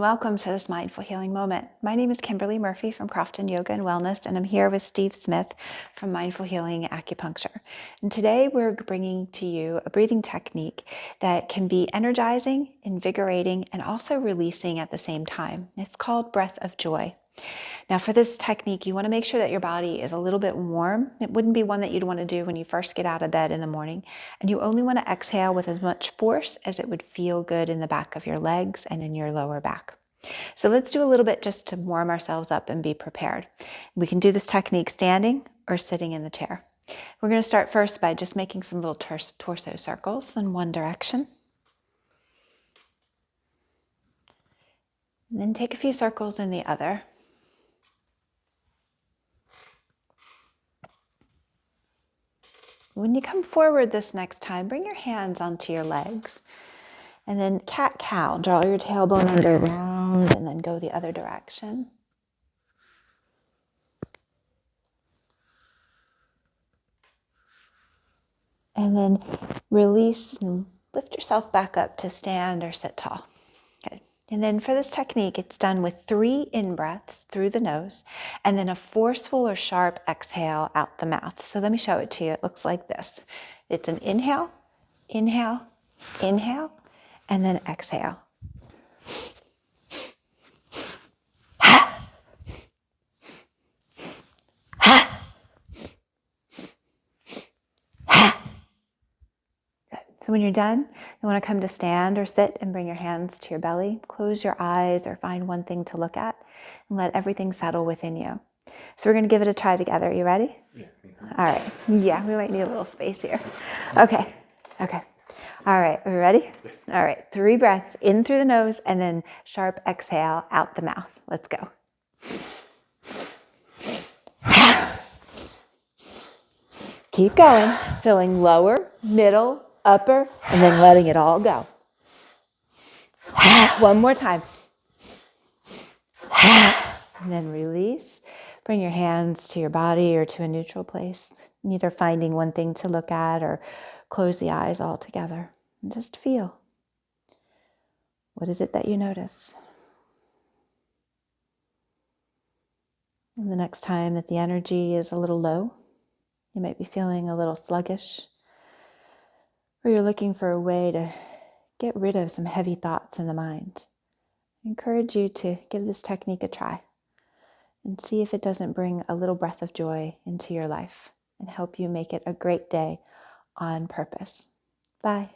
welcome to this mindful healing moment. My name is Kimberly Murphy from Crofton Yoga and Wellness, and I'm here with Steve Smith from Mindful Healing Acupuncture. And today we're bringing to you a breathing technique that can be energizing, invigorating, and also releasing at the same time. It's called Breath of Joy. Now for this technique, you want to make sure that your body is a little bit warm. It wouldn't be one that you'd want to do when you first get out of bed in the morning. And you only want to exhale with as much force as it would feel good in the back of your legs and in your lower back. So let's do a little bit just to warm ourselves up and be prepared. We can do this technique standing or sitting in the chair. We're going to start first by just making some little torso circles in one direction. And then take a few circles in the other. When you come forward this next time, bring your hands onto your legs. And then cat-cow, draw your tailbone under round and then go the other direction. And then release and lift yourself back up to stand or sit tall. Good. And then for this technique, it's done with 3 in-breaths through the nose and then a forceful or sharp exhale out the mouth. So let me show it to you. It looks like this. It's an inhale, inhale, inhale, and then exhale. So when you're done, you want to come to stand or sit and bring your hands to your belly. Close your eyes or find one thing to look at and let everything settle within you. So we're going to give it a try together. Are you ready? Yeah. All right. Yeah, we might need a little space here. Okay. All right. Are we ready? All right. 3 breaths in through the nose and then sharp exhale out the mouth. Let's go. Keep going. Filling lower, middle, upper, and then letting it all go. One more time. And then release. Bring your hands to your body or to a neutral place, either finding one thing to look at or close the eyes altogether. And just feel. What is it that you notice? And the next time that the energy is a little low, you might be feeling a little sluggish, or you're looking for a way to get rid of some heavy thoughts in the mind. I encourage you to give this technique a try and see if it doesn't bring a little breath of joy into your life and help you make it a great day on purpose. Bye.